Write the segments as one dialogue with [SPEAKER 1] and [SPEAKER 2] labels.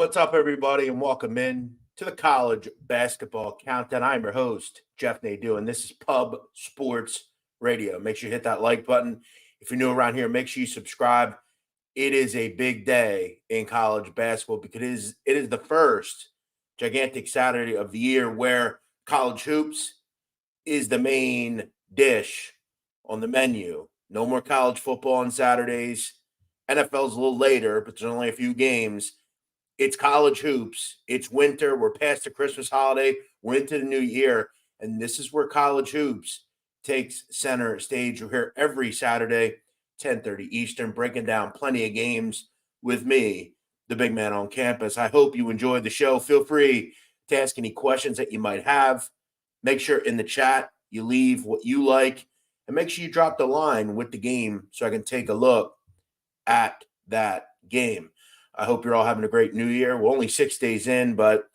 [SPEAKER 1] What's up, everybody, and welcome in to the College Basketball Countdown. I'm your host, Jeff Nadeau, and this is Pub Sports Radio. Make sure you hit that like button. If you're new around here, make sure you subscribe. It is a big day in college basketball because it is the first gigantic Saturday of the year where college hoops is the main dish on the menu. No more college football on Saturdays. NFL's a little later, but there's only a few games. It's college hoops. It's winter. We're past the Christmas holiday. We're into the new year. And this is where college hoops takes center stage. We're here every Saturday, 10:30 Eastern, breaking down plenty of games with me, the big man on campus. I hope you enjoyed the show. Feel free to ask any questions that you might have. Make sure in the chat you leave what you like. And make sure you drop the line with the game so I can take a look at that game. I hope you're all having a great new year. We're only 6 days in, but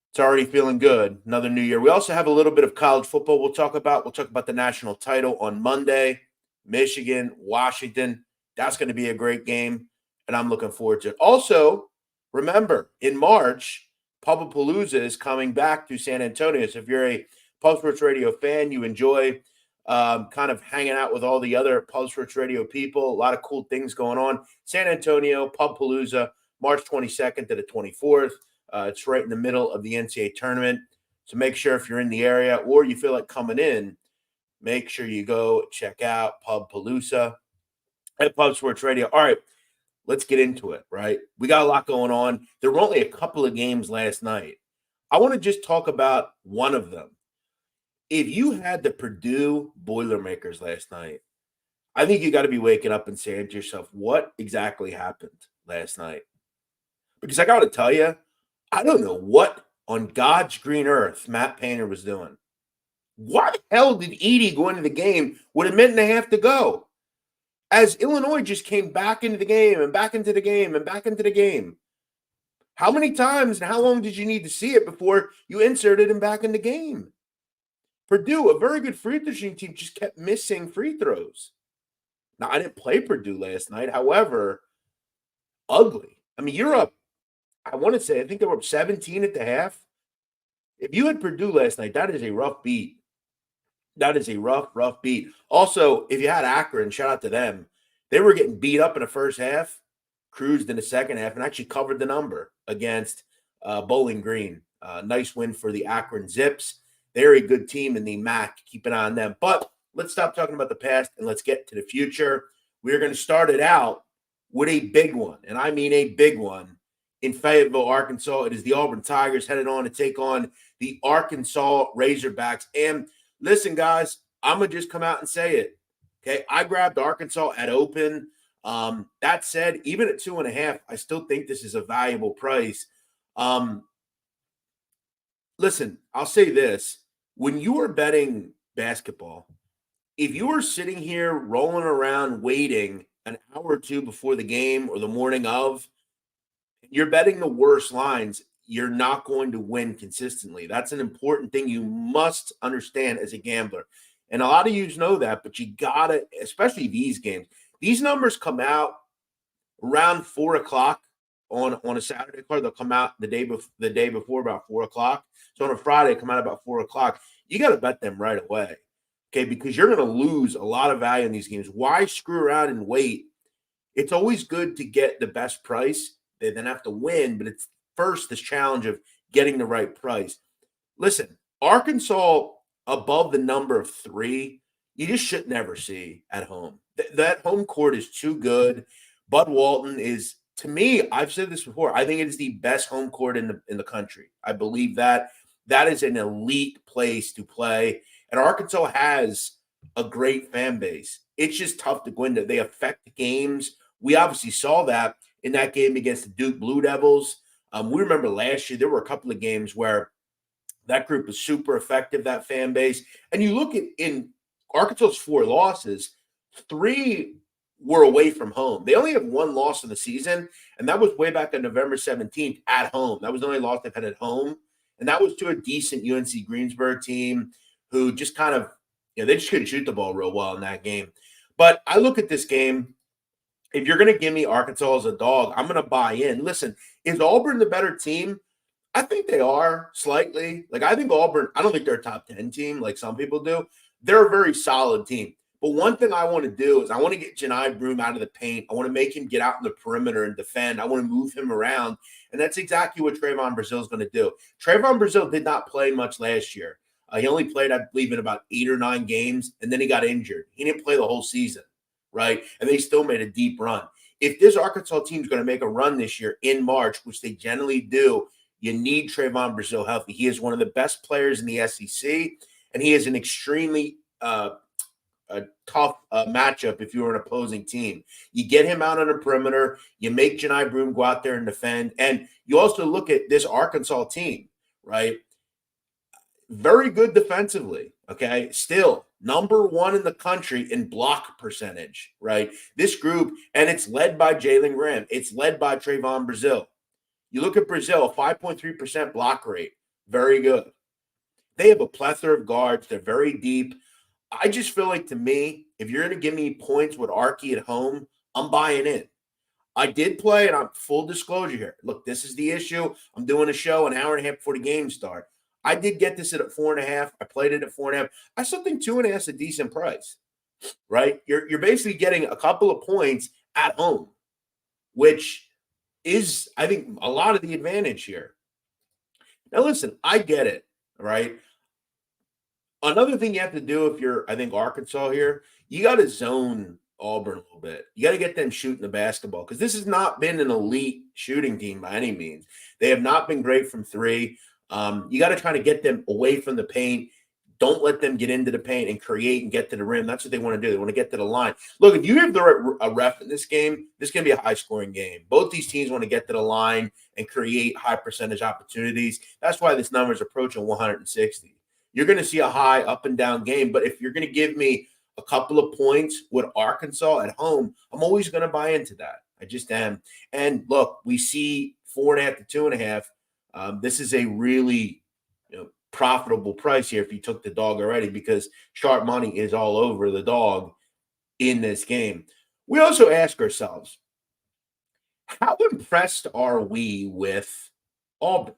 [SPEAKER 1] it's already feeling good. Another new year. We also have a little bit of college football we'll talk about. We'll talk about the national title on Monday. Michigan, Washington. That's going to be a great game, and I'm looking forward to it. Also, remember, in March, Pubapalooza is coming back to San Antonio. So if you're a Pub Sports Radio fan, you enjoy kind of hanging out with all the other Pub Sports Radio people. A lot of cool things going on. San Antonio, Pubapalooza, March 22nd to the 24th. It's right in the middle of the NCAA tournament. So make sure if you're in the area or you feel like coming in, make sure you go check out Pubapalooza at Pub Sports Radio. All right, let's get into it, right? We got a lot going on. There were only a couple of games last night. I want to just talk about one of them. If you had the Purdue Boilermakers last night, I think you got to be waking up and saying to yourself, what exactly happened last night? Because I got to tell you, I don't know what on God's green earth Matt Painter was doing. Why the hell did Hidy go into the game with a minute and a half to go? As Illinois just came back into the game and back into the game and back into the game. How many times and how long did you need to see it before you inserted him back in the game? Purdue, a very good free throw shooting team, just kept missing free throws. Now, I didn't play Purdue last night. However, ugly. I mean, you're up, I want to say, I think they were up 17 at the half. If you had Purdue last night, that is a rough beat. That is a rough beat. Also, if you had Akron, shout out to them. They were getting beat up in the first half, cruised in the second half, and actually covered the number against Bowling Green. Nice win for the Akron Zips. They're a good team in the MAC. Keep an eye on them. But let's stop talking about the past and let's get to the future. We're going to start it out with a big one, and I mean a big one, in Fayetteville, Arkansas. It is the Auburn Tigers headed on to take on the Arkansas Razorbacks. And listen, guys, I'm going to just come out and say it. Okay, I grabbed Arkansas at open. That said, even at 2.5, I still think this is a valuable price. Listen, I'll say this. When you are betting basketball, if you are sitting here rolling around waiting an hour or two before the game or the morning of, you're betting the worst lines, you're not going to win consistently. That's an important thing you must understand as a gambler. And a lot of you know that, but you got to, especially these games. These numbers come out around 4 o'clock on a Saturday card. They'll come out the day before about 4 o'clock. So on a Friday, come out about 4 o'clock. You got to bet them right away, okay, because you're going to lose a lot of value in these games. Why screw around and wait? It's always good to get the best price. They then have to win, but it's first this challenge of getting the right price. Listen, Arkansas above the number of 3, you just should never see at home. That home court is too good. Bud Walton is, to me, I've said this before, I think it is the best home court in the country. I believe that. That is an elite place to play. And Arkansas has a great fan base. It's just tough to go into. They affect the games. We obviously saw that in that game against the Duke Blue Devils. We remember last year there were a couple of games where that group was super effective, that fan base. And you look at in Arkansas's 4 losses, 3 were away from home. They only have 1 loss in the season, and that was way back on November 17th at home. That was the only loss they've had at home. And that was to a decent UNC Greensboro team who just kind of, they just couldn't shoot the ball real well in that game. But I look at this game, if you're going to give me Arkansas as a dog, I'm going to buy in. Listen, is Auburn the better team? I think they are slightly. Like, I think Auburn, I don't think they're a top 10 team like some people do. They're a very solid team. But one thing I want to do is I want to get Janai Broome out of the paint. I want to make him get out in the perimeter and defend. I want to move him around. And that's exactly what Trayvon Brazile is going to do. Trayvon Brazile did not play much last year. He only played, I believe, in about 8 or 9 games, and then he got injured. He didn't play the whole season, right? And they still made a deep run. If this Arkansas team is going to make a run this year in March, which they generally do, you need Trayvon Brazile healthy. He is one of the best players in the SEC, and he is an extremely tough matchup if you're an opposing team. You get him out on the perimeter. You make Janai Broome go out there and defend. And you also look at this Arkansas team, right? Very good defensively, okay? Still, number 1 in the country in block percentage, right? This group, and it's led by Jalen Graham. It's led by Trayvon Brazile. You look at Brazile, a 5.3% block rate. Very good. They have a plethora of guards. They're very deep. I just feel like, to me, if you're going to give me points with Arky at home, I'm buying in. I did play, and I'm full disclosure here. Look, this is the issue. I'm doing a show an hour and a half before the game start. I did get this at 4.5. I played it at 4.5. I still think 2.5 is a decent price, right? You're basically getting a couple of points at home, which is, I think, a lot of the advantage here. Now, listen, I get it, right? Another thing you have to do if you're, I think, Arkansas here, you got to zone Auburn a little bit. You got to get them shooting the basketball, because this has not been an elite shooting team by any means. They have not been great from 3. You got to try to get them away from the paint. Don't let them get into the paint and create and get to the rim. That's what they want to do. They want to get to the line. Look, if you have a ref in this game, this is going to be a high-scoring game. Both these teams want to get to the line and create high percentage opportunities. That's why this number is approaching 160. You're going to see a high up and down game. But if you're going to give me a couple of points with Arkansas at home, I'm always going to buy into that. I just am. And look, we see 4.5 to 2.5. This is a really profitable price here if you took the dog already, because sharp money is all over the dog in this game. We also ask ourselves, how impressed are we with Auburn?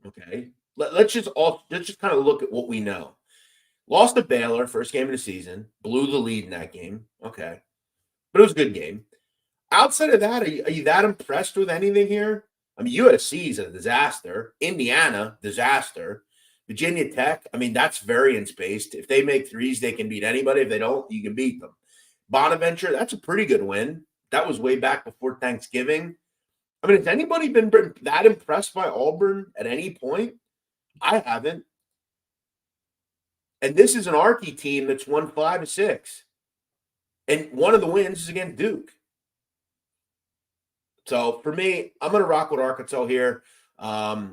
[SPEAKER 1] Okay. Let's just kind of look at what we know. Lost to Baylor, first game of the season, blew the lead in that game. Okay. But it was a good game. Outside of that, are you that impressed with anything here? I mean, USC is a disaster. Indiana, disaster. Virginia Tech, I mean, that's variance-based. If they make threes, they can beat anybody. If they don't, you can beat them. Bonaventure, that's a pretty good win. That was way back before Thanksgiving. I mean, has anybody been that impressed by Auburn at any point? I haven't. And this is an Arky team that's won 5 of 6. And one of the wins is against Duke. So for me, I'm going to rock with Arkansas here. I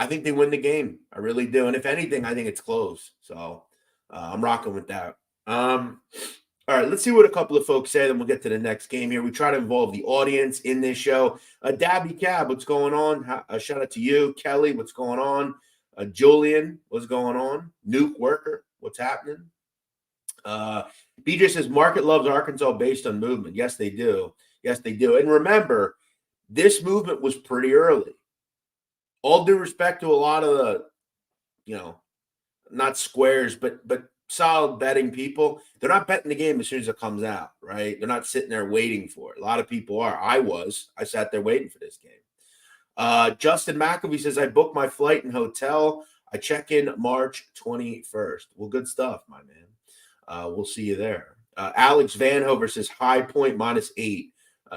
[SPEAKER 1] think they win the game. I really do. And if anything, I think it's close. So I'm rocking with that. All right, let's see what a couple of folks say, then we'll get to the next game here. We try to involve the audience in this show. Dabby Cab, what's going on? Shout out to you. Kelly, what's going on? Julian, what's going on? Nuke Worker, what's happening? BJ says, market loves Arkansas based on movement. Yes, they do. Yes, they do. And remember, this movement was pretty early. All due respect to a lot of the, not squares, but solid betting people, they're not betting the game as soon as it comes out, right? They're not sitting there waiting for it. A lot of people are. I sat there waiting for this game. Justin McAvee says, I booked my flight and hotel. I check in March 21st. Well, good stuff, my man. We'll see you there. Alex Vanhover says, High Point -8.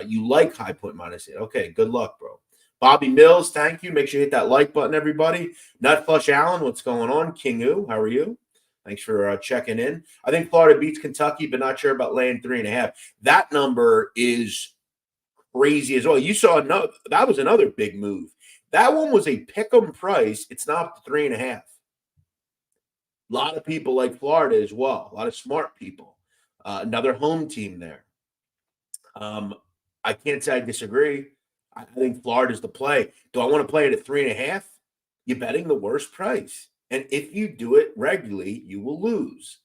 [SPEAKER 1] You like High Point -8. Okay, good luck, bro. Bobby Mills, thank you. Make sure you hit that like button, everybody. Nutflush Allen, what's going on? Kingu, how are you? Thanks for checking in. I think Florida beats Kentucky, but not sure about laying 3.5. That number is crazy as well. You saw that was another big move. That one was a pick'em price. It's not 3.5. A lot of people like Florida as well. A lot of smart people. Another home team there. I can't say I disagree. I think Florida's the play. Do I want to play it at 3.5? You're betting the worst price. And if you do it regularly, you will lose.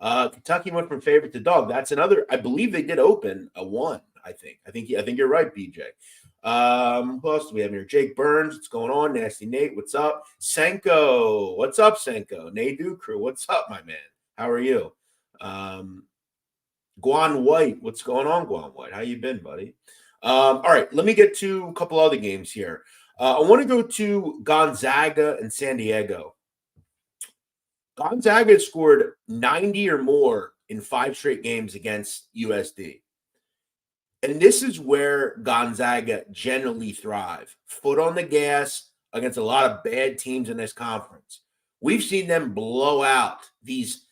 [SPEAKER 1] Kentucky went from favorite to dog. That's another. I believe they did open a 1. I think you're right, BJ. Who else do we have here? Jake Burns, what's going on? Nasty Nate, what's up? Senko, what's up, Senko? Nadu Crew, what's up, my man? How are you? Guan White, what's going on, Guan White? How you been, buddy? All right, let me get to a couple other games here. I want to go to Gonzaga and San Diego. Gonzaga scored 90 or more in 5 straight games against USD. And this is where Gonzaga generally thrive. Foot on the gas against a lot of bad teams in this conference. We've seen them blow out these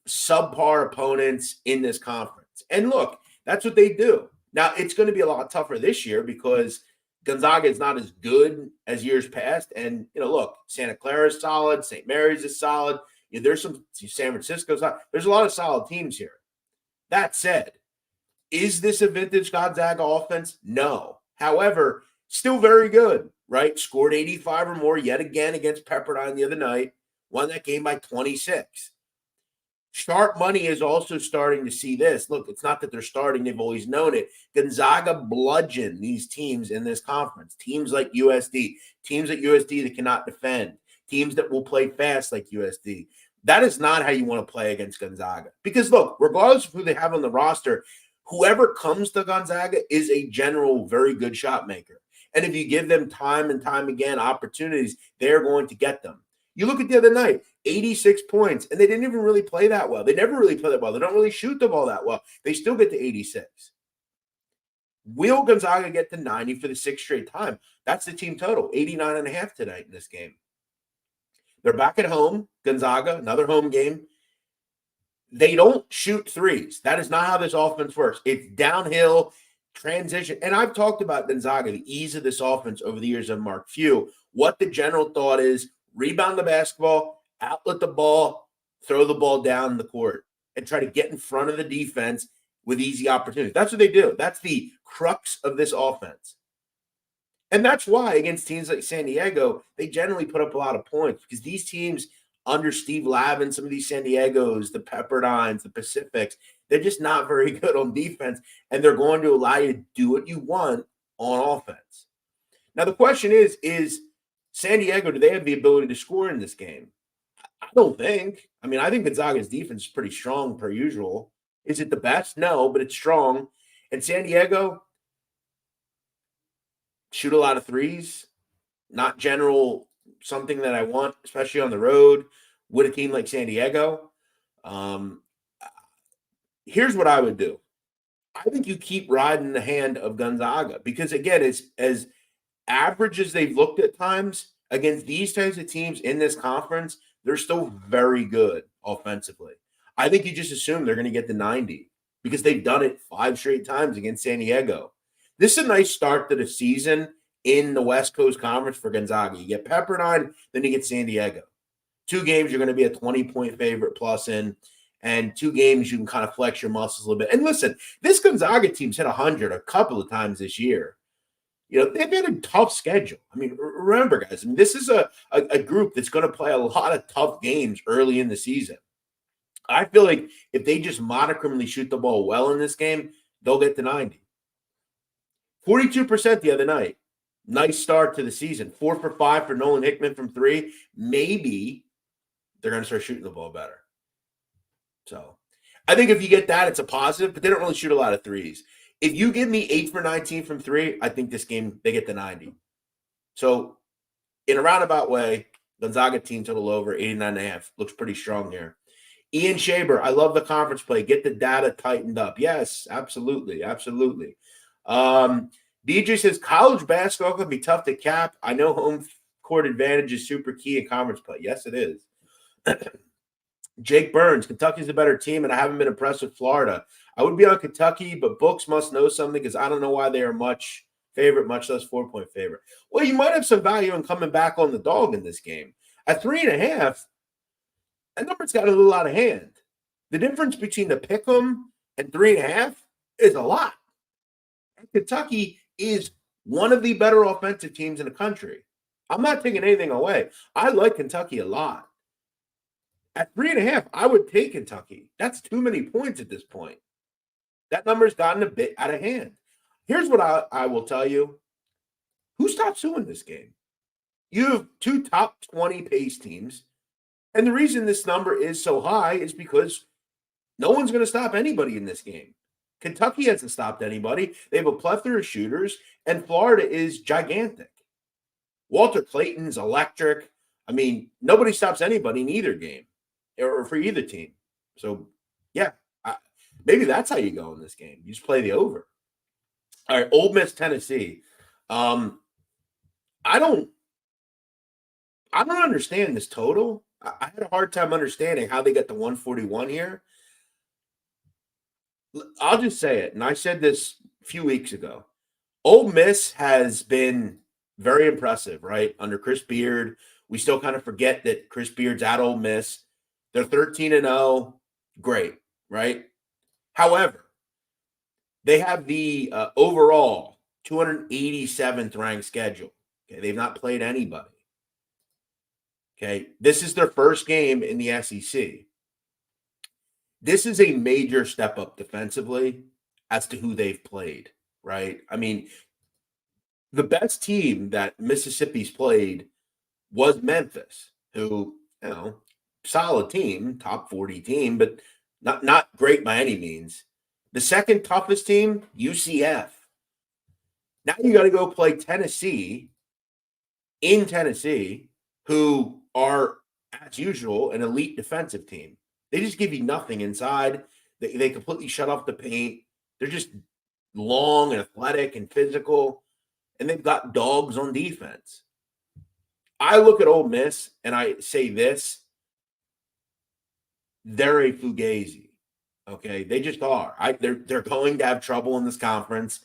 [SPEAKER 1] subpar opponents in this conference. And look, that's what they do. Now, it's going to be a lot tougher this year because Gonzaga is not as good as years past. And, look, Santa Clara is solid. St. Mary's is solid. There's some San Francisco's. There's a lot of solid teams here. That said, is this a vintage Gonzaga offense? No. However, still very good, right? Scored 85 or more yet again against Pepperdine the other night. Won that game by 26. Sharp money is also starting to see this. Look, it's not that they're starting. They've always known it. Gonzaga bludgeon these teams in this conference. Teams like USD. Teams at USD that cannot defend. Teams that will play fast like USD. That is not how you want to play against Gonzaga. Because, look, regardless of who they have on the roster, whoever comes to Gonzaga is a general very good shot maker. And if you give them time and time again opportunities, they're going to get them. You look at the other night, 86 points, and they didn't even really play that well. They never really play that well. They don't really shoot the ball that well. They still get to 86. Will Gonzaga get to 90 for the 6th straight time? That's the team total, 89.5 tonight in this game. They're back at home, Gonzaga, another home game. They don't shoot threes. That is not how this offense works. It's downhill, transition. And I've talked about Gonzaga, the ease of this offense over the years of Mark Few. What the general thought is, rebound the basketball, outlet the ball, throw the ball down the court, and try to get in front of the defense with easy opportunities. That's what they do. That's the crux of this offense. And that's why against teams like San Diego, they generally put up a lot of points because these teams under Steve Lavin, some of these San Diegos, the Pepperdines, the Pacifics, they're just not very good on defense, and they're going to allow you to do what you want on offense. Now, the question is San Diego, do they have the ability to score in this game? I don't think. I mean, I think Gonzaga's defense is pretty strong per usual. Is it the best? No, but it's strong. And San Diego, shoot a lot of threes, not general something that I want, especially on the road with a team like San Diego. Here's what I would do. I think you keep riding the hand of Gonzaga because, again, it's as average as they've looked at times against these types of teams in this conference, they're still very good offensively. I think you just assume they're going to get the 90 because they've done it 5 straight times against San Diego. This is a nice start to the season in the West Coast Conference for Gonzaga. You get Pepperdine, then you get San Diego. 2 games you're going to be a 20-point favorite plus in, and 2 games you can kind of flex your muscles a little bit. And listen, this Gonzaga team's hit 100 a couple of times this year. They've had a tough schedule. I mean, remember, guys, this is a group that's going to play a lot of tough games early in the season. I feel like if they just monochronically shoot the ball well in this game, they'll get to 90. 42% the other night. Nice start to the season. 4 for 5 for Nolan Hickman from 3. Maybe they're going to start shooting the ball better. So I think if you get that, it's a positive, but they don't really shoot a lot of threes. If you give me 8 for 19 from 3, I think this game, they get to 90. So in a roundabout way, Gonzaga team total over 89.5. Looks pretty strong here. Ian Shaber, I love the conference play. Get the data tightened up. Yes, absolutely. Absolutely. DJ says college basketball can be tough to cap. I know home court advantage is super key in conference play. Yes, it is. Jake Burns, Kentucky's a better team, and I haven't been impressed with Florida. I would be on Kentucky, but books must know something because I don't know why they are much favorite, much less 4-point favorite. Well, you might have some value in coming back on the dog in this game. At 3.5, that number's got a little out of hand. The difference between the pick'em and 3.5 is a lot. Kentucky is one of the better offensive teams in the country. I'm not taking anything away. I like Kentucky a lot. At 3.5, I would take Kentucky. That's too many points at this point. That number's gotten a bit out of hand. Here's what I will tell you. Who stops who in this game? You have two top 20 pace teams. And the reason this number is so high is because no one's going to stop anybody in this game. Kentucky hasn't stopped anybody. They have a plethora of shooters, and Florida is gigantic. Walter Clayton's electric. I mean, nobody stops anybody in either game or for either team. So, yeah, maybe that's how you go in this game. You just play the over. All right, Ole Miss, Tennessee. I don't understand this total. I had a hard time understanding how they got to 141 here. I'll just say it, and I said this a few weeks ago. Ole Miss has been very impressive, right? Under Chris Beard. We still kind of forget that Chris Beard's at Ole Miss. They're 13-0. Great, right? However, they have the overall 287th ranked schedule. Okay, they've not played anybody. Okay, this is their first game in the SEC. This is a major step up defensively as to who they've played, right? I mean, the best team that Mississippi's played was Memphis, who, solid team, top 40 team, but not great by any means. The second toughest team, UCF. Now you got to go play Tennessee in Tennessee, who are, as usual, an elite defensive team. They just give you nothing inside. They completely shut off the paint. They're just long and athletic and physical, and they've got dogs on defense. I look at Ole Miss, and I say this. They're a fugazi, okay? They just are. They're going to have trouble in this conference.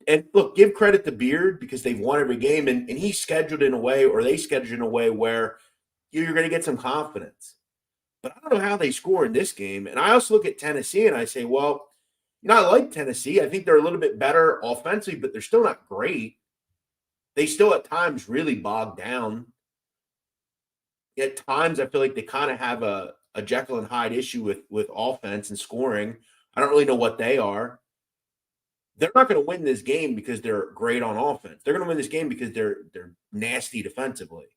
[SPEAKER 1] And look, give credit to Beard because they've won every game, and he's scheduled in a way, or they scheduled in a way where you're going to get some confidence. But I don't know how they score in this game. And I also look at Tennessee, and I say, well, I like Tennessee. I think they're a little bit better offensively, but they're still not great. They still at times really bog down. At times, I feel like they kind of have a Jekyll and Hyde issue with offense and scoring. I don't really know what they are. They're not going to win this game because they're great on offense. They're going to win this game because they're nasty defensively.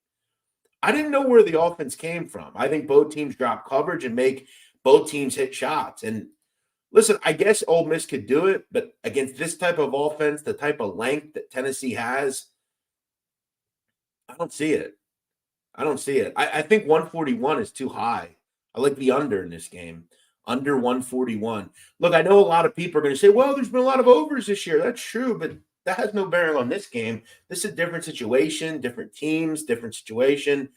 [SPEAKER 1] I didn't know where the offense came from. I think both teams drop coverage and make both teams hit shots. And listen, I guess Ole Miss could do it, but against this type of offense, the type of length that Tennessee has, I don't see it. I think 141 is too high. I like the under in this game. Under 141. Look, I know a lot of people are going to say, well, there's been a lot of overs this year. That's true, but that has no bearing on this game. This is a different situation, different teams, different situation,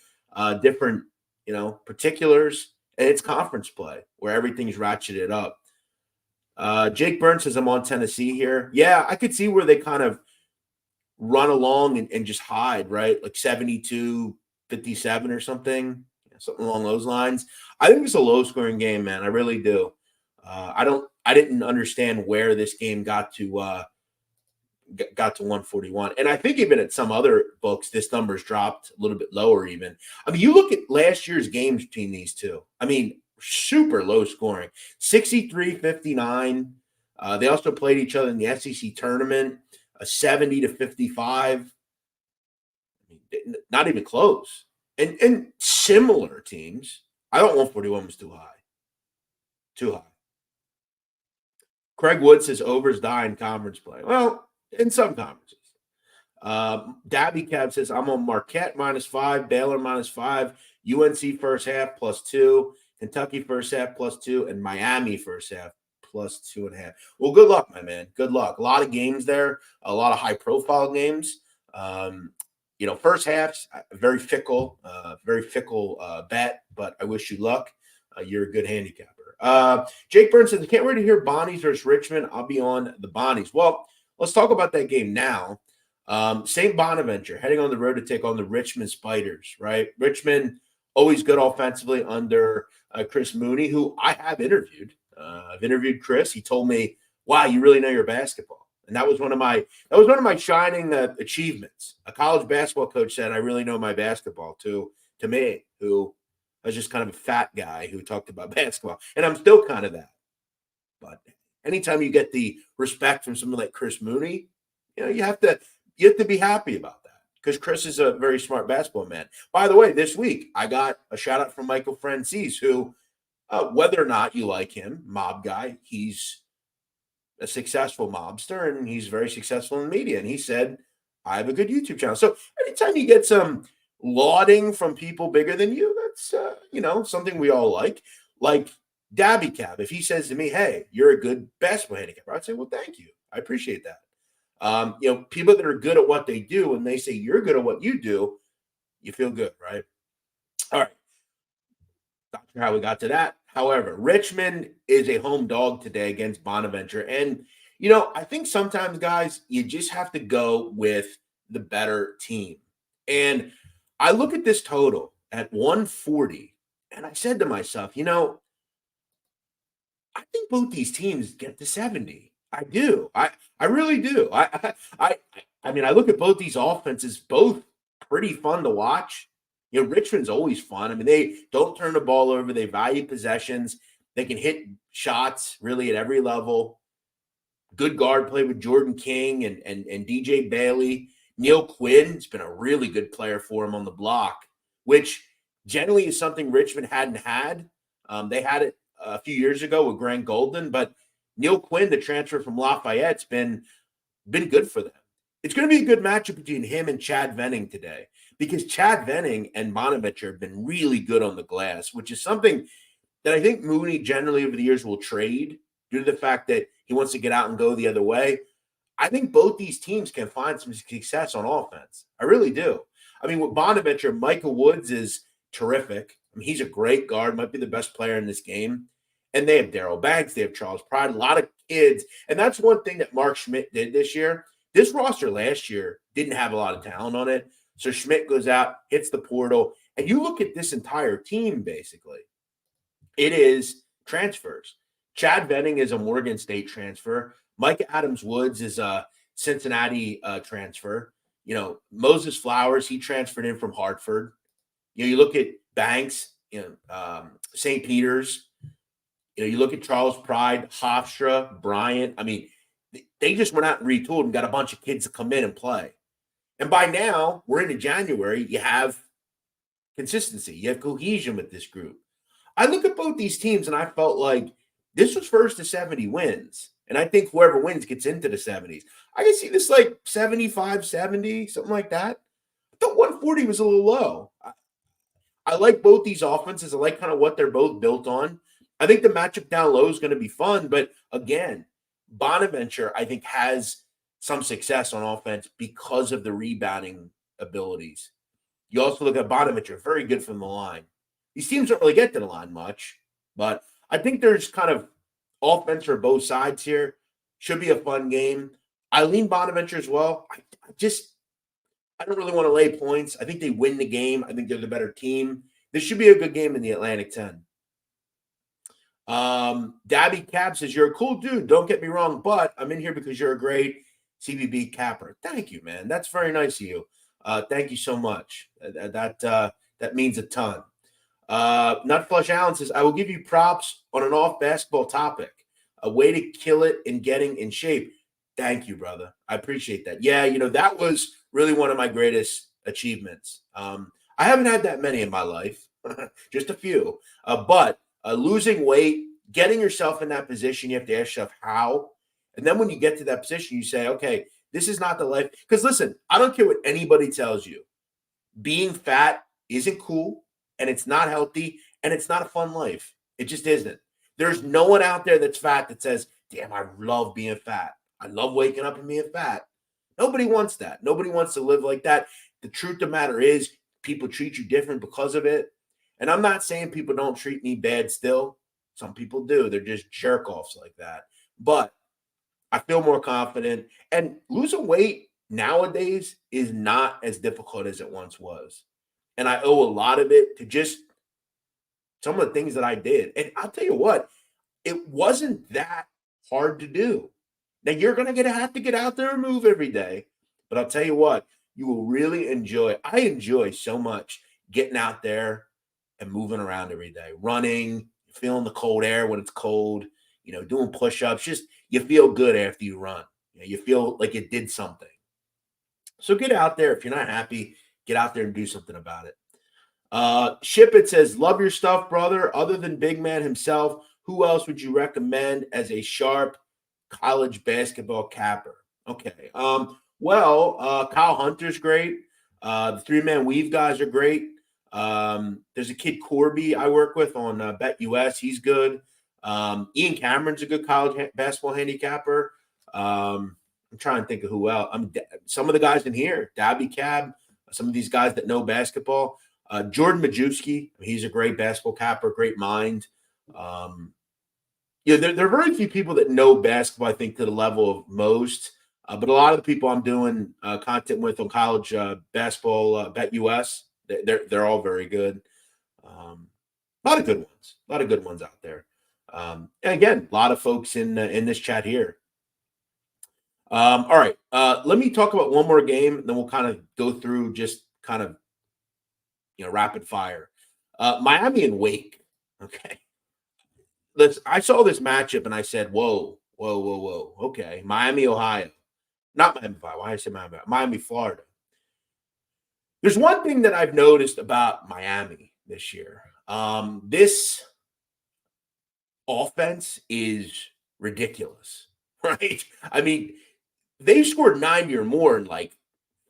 [SPEAKER 1] different, particulars. And it's conference play where everything's ratcheted up. Jake Burns says I'm on Tennessee here. Yeah, I could see where they kind of run along and just hide, right? Like 72-57 or something along those lines. I think it's a low-scoring game, man. I really do. I didn't understand where this game got to 141. And I think even at some other books, this number's dropped a little bit lower even. I mean, you look at last year's games between these two. I mean, super low scoring. 63-59. They also played each other in the SEC tournament, 70-55. I mean, not even close. And similar teams. I thought 141 was too high. Too high. Craig Wood says overs die in conference play. Well, in some conferences. Dabby Cab says, I'm on Marquette -5, Baylor -5, UNC first half +2, Kentucky first half +2, and Miami first half +2.5. Well, good luck, my man. Good luck. A lot of games there, a lot of high-profile games. First half's very fickle bet, but I wish you luck. You're a good handicapper. Jake Burns says, I can't wait to hear Bonnies versus Richmond. I'll be on the Bonnies. Well, let's talk about that game now. St. Bonaventure heading on the road to take on the Richmond Spiders, right? Richmond, always good offensively under Chris Mooney, who I have interviewed. I've interviewed Chris. He told me, wow, you really know your basketball. And that was one of my shining achievements. A college basketball coach said, I really know my basketball to me, who I was just kind of a fat guy who talked about basketball, and I'm still kind of that. But anytime you get the respect from someone like Chris Mooney, you have to be happy about that because Chris is a very smart basketball man. By the way, this week I got a shout out from Michael Francis, who, whether or not you like him, mob guy, he's a successful mobster and he's very successful in media. And he said, I have a good YouTube channel. So anytime you get some lauding from people bigger than you, that's, something we all like. Like Dabby Cab, if he says to me, hey, you're a good basketball handicapper, I'd say, well, thank you. I appreciate that. People that are good at what they do, and they say you're good at what you do, you feel good, right? All right. Not sure how we got to that. However, Richmond is a home dog today against Bonaventure. And, I think sometimes, guys, you just have to go with the better team. And I look at this total at 140, and I said to myself, I think both these teams get to 70. I do. I really do. I mean, I look at both these offenses, both pretty fun to watch. Richmond's always fun. I mean, they don't turn the ball over. They value possessions. They can hit shots really at every level. Good guard play with Jordan King and DJ Bailey. Neil Quinn's been a really good player for him on the block, which generally is something Richmond hadn't had. They had it a few years ago with Grant Golden, but Neil Quinn, the transfer from Lafayette's been good for them. It's going to be a good matchup between him and Chad Venning today because Chad Venning and Bonaventure have been really good on the glass, which is something that I think Mooney generally over the years will trade due to the fact that he wants to get out and go the other way. I think both these teams can find some success on offense. I really do. I mean, with Bonaventure, Michael Woods is terrific. I mean, he's a great guard, might be the best player in this game. And they have Darryl Banks, they have Charles Pride, a lot of kids. And that's one thing that Mark Schmidt did this year. This roster last year didn't have a lot of talent on it. So Schmidt goes out, hits the portal, and you look at this entire team, basically. It is transfers. Chad Venning is a Morgan State transfer. Mike Adams-Woods is a Cincinnati transfer. Moses Flowers, he transferred in from Hartford. You look at Banks, St. Peter's. You look at Charles Pride, Hofstra, Bryant. I mean, they just went out and retooled and got a bunch of kids to come in and play. And by now, we're into January, you have consistency. You have cohesion with this group. I look at both these teams, and I felt like this was first to 70 wins. And I think whoever wins gets into the 70s. I can see this like 75, 70, something like that. I thought 140 was a little low. I like both these offenses. I like kind of what they're both built on. I think the matchup down low is going to be fun. But again, Bonaventure, I think, has some success on offense because of the rebounding abilities. You also look at Bonaventure, very good from the line. These teams don't really get to the line much, but I think there's kind of offense for both sides here. Should be a fun game. I lean Bonaventure as well. I don't really want to lay points. I think they win the game. I think they're the better team. This should be a good game in the Atlantic 10. Dabby Cap says, you're a cool dude. Don't get me wrong, but I'm in here because you're a great CBB capper. Thank you, man. That's very nice of you. Thank you so much. That means a ton. Nutflush Allen says, I will give you props on an off-basketball topic. A way to kill it in getting in shape. Thank you, brother. I appreciate that. Yeah, that was really one of my greatest achievements. I haven't had that many in my life, just a few. But losing weight, getting yourself in that position, you have to ask yourself how. And then when you get to that position, you say, okay, this is not the life. Because listen, I don't care what anybody tells you. Being fat isn't cool, and it's not healthy, and it's not a fun life. It just isn't. There's no one out there that's fat that says, damn, I love being fat. I love waking up and being fat. Nobody wants that. Nobody wants to live like that. The truth of the matter is people treat you different because of it. And I'm not saying people don't treat me bad still. Some people do. They're just jerk-offs like that. But I feel more confident. And losing weight nowadays is not as difficult as it once was. And I owe a lot of it to just some of the things that I did. And I'll tell you what, it wasn't that hard to do. Now, you're going to have to get out there and move every day. But I'll tell you what, you will really enjoy. I enjoy so much getting out there, and moving around every day, running, feeling the cold air when it's cold, doing push-ups. Just you feel good after you run. You feel like it did something. So get out there. If you're not happy, get out there and do something about it. Ship It says, love your stuff, brother. Other than Big Man himself, who else would you recommend as a sharp college basketball capper? Okay. Kyle Hunter's great. The three-man weave guys are great. There's a kid, Corby, I work with on BetUS. He's good. Ian Cameron's a good college basketball handicapper. I'm trying to think of who else. Some of the guys in here, Dabby Cab, some of these guys that know basketball. Jordan Majewski, he's a great basketball capper, great mind. There are very few people that know basketball, I think, to the level of most. But a lot of the people I'm doing content with on college basketball, BetUS, they're all very good. A lot of good ones out there. And again, a lot of folks in this chat here. All right, let me talk about one more game, and then we'll kind of go through just kind of rapid fire. Miami and Wake. Okay, I saw this matchup and I said, whoa. Okay, Miami, Ohio. Not Miami, Ohio. Why did I say Miami? Miami, Florida. There's one thing that I've noticed about Miami this year. This offense is ridiculous, right? I mean, they scored 90 or more in like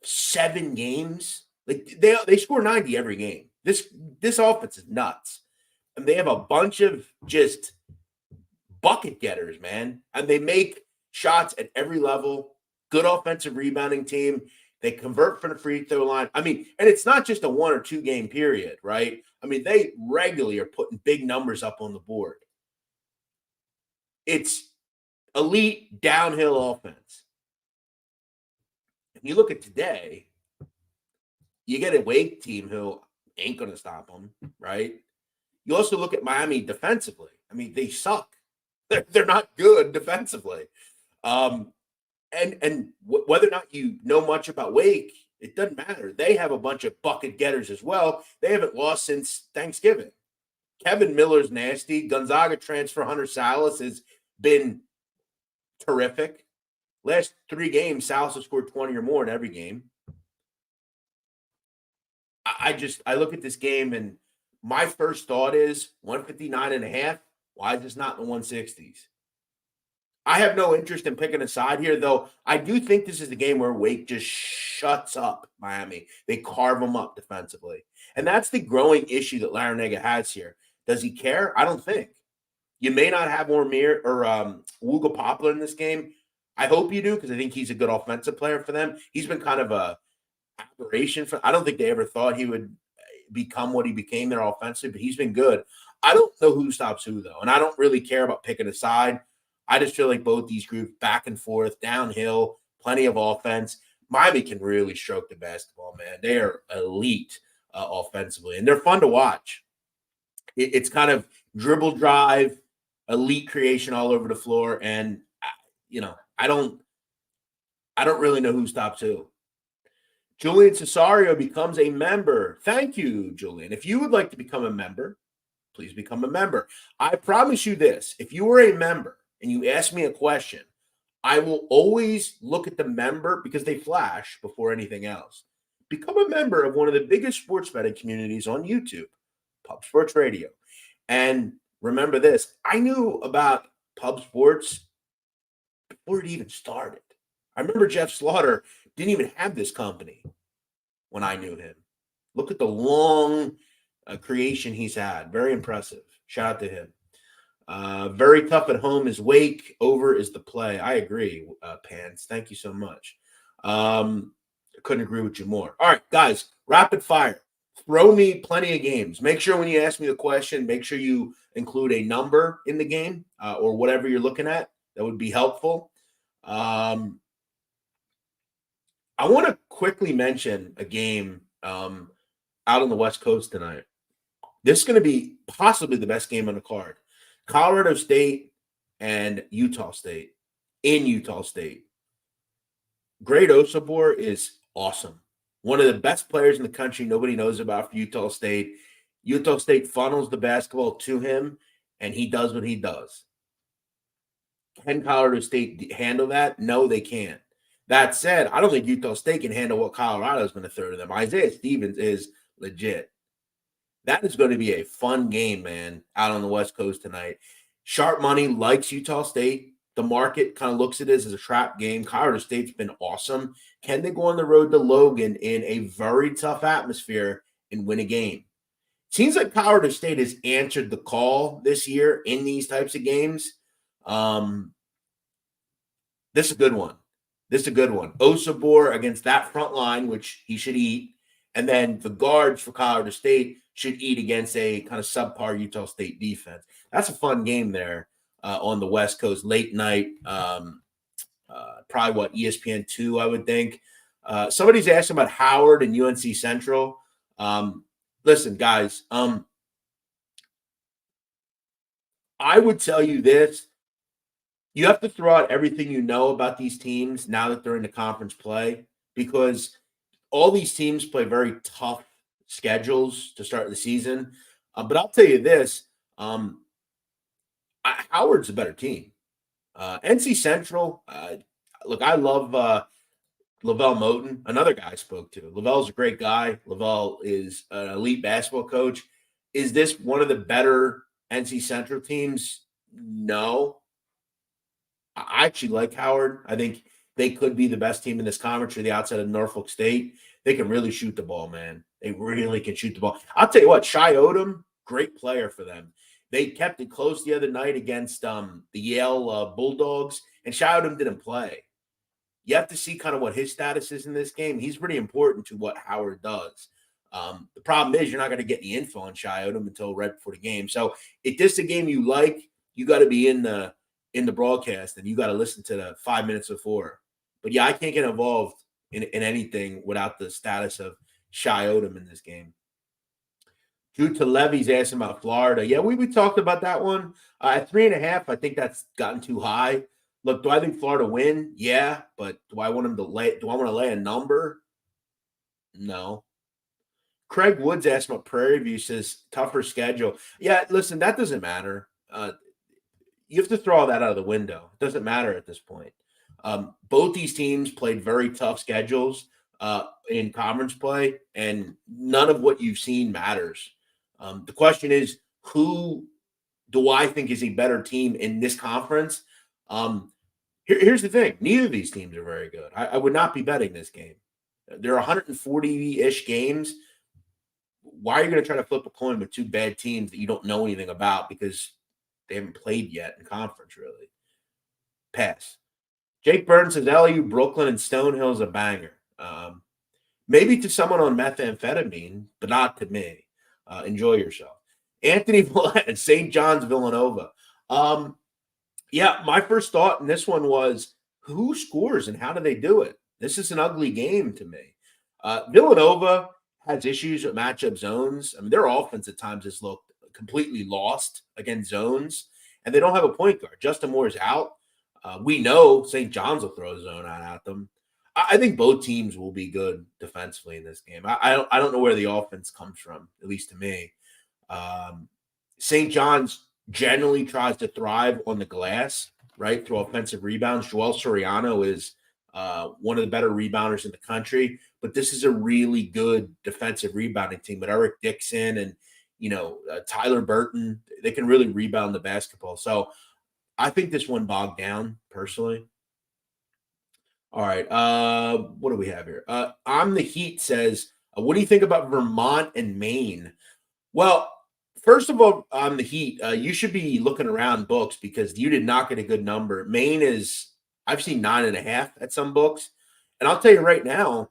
[SPEAKER 1] 7 games. Like they score 90 every game. This offense is nuts. And they have a bunch of just bucket getters, man. And they make shots at every level. Good offensive rebounding team. They convert from the free throw line. I mean, and it's not just a 1 or 2 game period, right? I mean, they regularly are putting big numbers up on the board. It's elite downhill offense. If you look at today, you get a Wake team who ain't going to stop them, right? You also look at Miami defensively. I mean, they suck. They're not good defensively. And whether or not you know much about Wake, it doesn't matter. They have a bunch of bucket getters as well. They haven't lost since Thanksgiving. Kevin Miller's nasty. Gonzaga transfer Hunter Salas has been terrific. Last 3 games, Salas has scored 20 or more in every game. I look at this game and my first thought is 159.5. Why is this not in the 160s? I have no interest in picking a side here, though. I do think this is the game where Wake just shuts up Miami. They carve them up defensively. And that's the growing issue that Larinaga has here. Does he care? I don't think. You may not have Wooga Poplar in this game. I hope you do, because I think he's a good offensive player for them. He's been kind of a aberration. I don't think they ever thought he would become what he became there offensively, but he's been good. I don't know who stops who, though, and I don't really care about picking a side. I just feel like both these groups back and forth, downhill, plenty of offense. Miami can really stroke the basketball, man. They are elite offensively, and they're fun to watch. It's kind of dribble drive, elite creation all over the floor, and I don't really know who stops who. Julian Cesario becomes a member. Thank you, Julian. If you would like to become a member, please become a member. I promise you this. If you are a member and you ask me a question, I will always look at the member because they flash before anything else. Become a member of one of the biggest sports betting communities on YouTube, Pub Sports Radio. And remember this, I knew about Pub Sports before it even started. I remember Jeff Slaughter didn't even have this company when I knew him. Look at the long creation he's had. Very impressive. Shout out to him. Very tough at home is Wake. Over is the play. I agree, Pants. Thank you so much. I couldn't agree with you more. All right, guys, rapid fire. Throw me plenty of games. Make sure when you ask me the question, make sure you include a number in the game or whatever you're looking at. That would be helpful. I want to quickly mention a game out on the West Coast tonight. This is going to be possibly the best game on the card. Colorado State and Utah State in Utah State. Great Osobor is awesome. One of the best players in the country nobody knows about for Utah State. Utah State funnels the basketball to him, and he does what he does. Can Colorado State handle that? No, they can't. That said, I don't think Utah State can handle what Colorado is going to throw to them. Isaiah Stevens is legit. That is going to be a fun game, man, out on the West Coast tonight. Sharp money likes Utah State. The market kind of looks at this as a trap game. Colorado State's been awesome. Can they go on the road to Logan in a very tough atmosphere and win a game? Seems like Colorado State has answered the call this year in these types of games. This is a good one. Osabor against that front line, which he should eat. And then the guards for Colorado State should eat against a kind of subpar Utah State defense. That's a fun game there on the West Coast, late night. Probably ESPN2, I would think. Somebody's asking about Howard and UNC Central. Listen, guys, I would tell you this. You have to throw out everything you know about these teams now that they're in the conference play, because all these teams play very tough schedules to start the season. But I'll tell you this, Howard's a better team. NC Central, look, I love Lavelle Moten, another guy I spoke to. Lavelle's a great guy. Lavelle is an elite basketball coach. Is this one of the better NC Central teams? No. I actually like Howard. I think they could be the best team in this conference or the outside of Norfolk State. They can really shoot the ball, man. They really can shoot the ball. I'll tell you what, Shai Odom, great player for them. They kept it close the other night against the Yale Bulldogs, and Shai Odom didn't play. You have to see kind of what his status is in this game. He's pretty important to what Howard does. The problem is you're not going to get any info on Shai Odom until right before the game. So if this is a game you like, you got to be in the broadcast, and you got to listen to the 5 minutes before. But yeah, I can't get involved in anything without the status of Shai Odom in this game. Drew Levy's asking about Florida. Yeah, we talked about that one. At 3.5, I think that's gotten too high. Look, do I think Florida win? Yeah, but do I want them to lay? Do I want to lay a number? No. Craig Woods asked about Prairie View, says tougher schedule. Yeah, listen, that doesn't matter. You have to throw all that out of the window. It doesn't matter at this point. Both these teams played very tough schedules in conference play, and none of what you've seen matters. The question is, who do I think is a better team in this conference? Here's the thing. Neither of these teams are very good. I would not be betting this game. There are 140-ish games. Why are you going to try to flip a coin with two bad teams that you don't know anything about because they haven't played yet in conference, really? Pass. Jake Burns says LU, Brooklyn, and Stonehill is a banger. Maybe to someone on methamphetamine, but not to me. Enjoy yourself. Anthony Villette, St. John's, Villanova. Yeah, my first thought in this one was, who scores and how do they do it? This is an ugly game to me. Villanova has issues with matchup zones. I mean, their offense at times has looked completely lost against zones, and they don't have a point guard. Justin Moore's out. We know St. John's will throw a zone out at them. I think both teams will be good defensively in this game. I don't know where the offense comes from, at least to me. St. John's generally tries to thrive on the glass, right, through offensive rebounds. Joel Soriano is one of the better rebounders in the country, but this is a really good defensive rebounding team with Eric Dixon and, Tyler Burton. They can really rebound the basketball. So I think this one bogged down, personally. All right. What do we have here? I'm the Heat says, what do you think about Vermont and Maine? Well, first of all, on the Heat, you should be looking around books because you did not get a good number. Maine is, I've seen 9.5 at some books. And I'll tell you right now,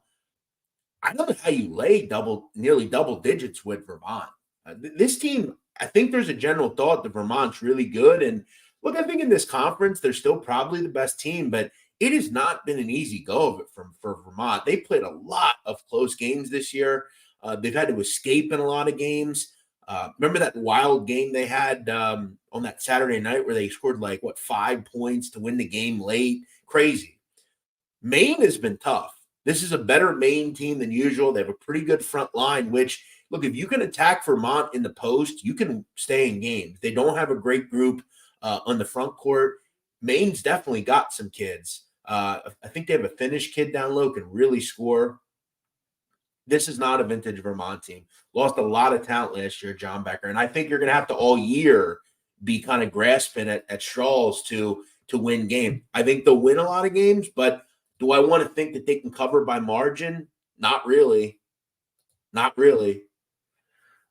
[SPEAKER 1] I don't know how you lay nearly double digits with Vermont. This team, I think there's a general thought that Vermont's really good. And look, I think in this conference, they're still probably the best team, but it has not been an easy go of it for Vermont. They played a lot of close games this year. They've had to escape in a lot of games. Remember that wild game they had on that Saturday night where they scored 5 points to win the game late? Crazy. Maine has been tough. This is a better Maine team than usual. They have a pretty good front line, which look, if you can attack Vermont in the post, you can stay in games. They don't have a great group on the front court. Maine's definitely got some kids. I think they have a Finnish kid down low, can really score. This is not a vintage Vermont team. Lost a lot of talent last year, John Becker. And I think you're going to have to all year be kind of grasping at straws to win games. I think they'll win a lot of games, but do I want to think that they can cover by margin? Not really. Not really.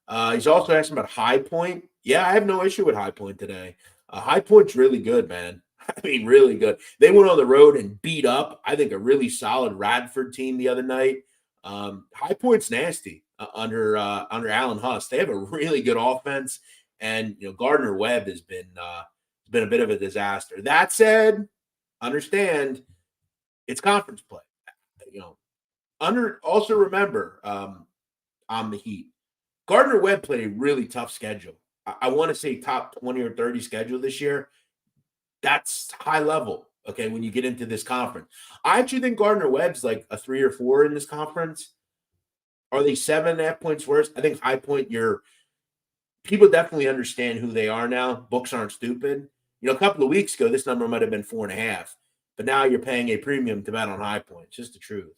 [SPEAKER 1] He's also asking about High Point. Yeah, I have no issue with High Point today. High Point's really good, man. I mean, really good. They went on the road and beat up, I think, a really solid Radford team the other night. High Point's nasty under Alan Huss. They have a really good offense, and Gardner Webb has been a bit of a disaster. That said, understand it's conference play. Also remember, on the Heat, Gardner Webb played a really tough schedule. I want to say top 20 or 30 schedule this year. That's high level, okay, when you get into this conference. I actually think Gardner Webb's like a 3 or 4 in this conference. Are they 7.5 points worse? I think High Point, people definitely understand who they are now. Books aren't stupid. A couple of weeks ago, this number might have been 4.5, but now you're paying a premium to bet on High Point. It's just the truth.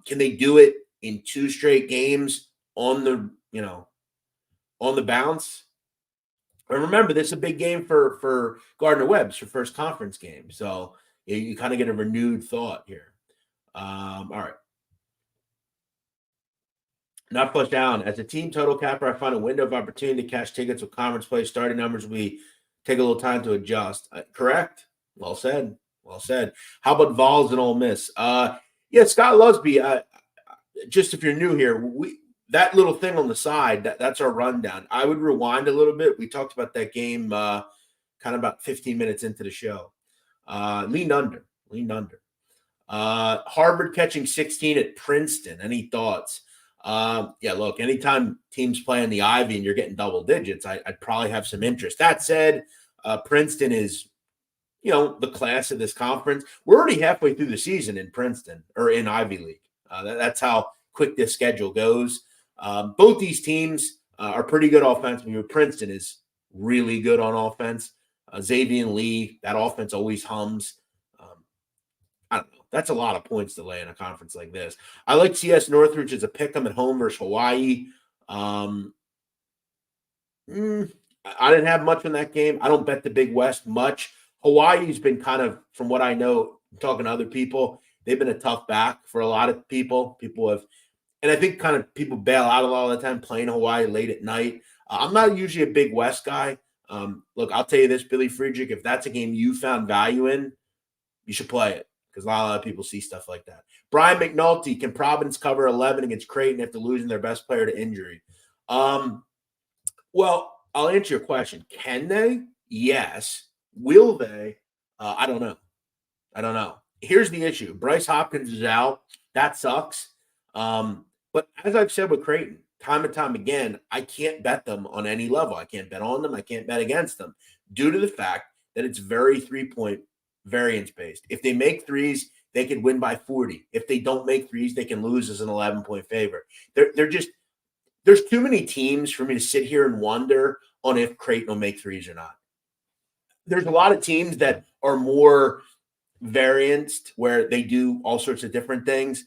[SPEAKER 1] Can they do it in 2 straight games on the bounce? And remember, this is a big game for Gardner Webb's, your first conference game. So you kind of get a renewed thought here. All right. Not flushed down. As a team total capper, I find a window of opportunity to cash tickets with conference play. Starting numbers, we take a little time to adjust. Correct. Well said. Well said. How about Vols and Ole Miss? Yeah, Scott Lusby. Just if you're new here, that little thing on the side, that's our rundown. I would rewind a little bit. We talked about that game kind of about 15 minutes into the show. Leaned under. Harvard catching 16 at Princeton. Any thoughts? Yeah, look, anytime teams play in the Ivy and you're getting double digits, I'd probably have some interest. That said, Princeton is, the class of this conference. We're already halfway through the season in Princeton or in Ivy League. That's how quick this schedule goes. Both these teams are pretty good offensively. Princeton is really good on offense. Xavier Lee, that offense always hums. I don't know. That's a lot of points to lay in a conference like this. I like CS Northridge as a pick 'em at home versus Hawaii. I didn't have much in that game. I don't bet the Big West much. Hawaii's been kind of, from what I know, talking to other people, they've been a tough back for a lot of people. People have, and I think kind of people bail out a lot of the time playing Hawaii late at night. I'm not usually a Big West guy. Look, I'll tell you this, Billy Friedrich, if that's a game you found value in, you should play it because a lot of people see stuff like that. Brian McNulty, can Providence cover 11 against Creighton after losing their best player to injury? Well, I'll answer your question. Can they? Yes. Will they? I don't know. Here's the issue. Bryce Hopkins is out. That sucks. But as I've said with Creighton, time and time again, I can't bet them on any level. I can't bet on them. I can't bet against them due to the fact that it's very 3-point variance based. If they make threes, they could win by 40. If they don't make threes, they can lose as an 11-point favorite. There's too many teams for me to sit here and wonder on if Creighton will make threes or not. There's a lot of teams that are more varianced where they do all sorts of different things.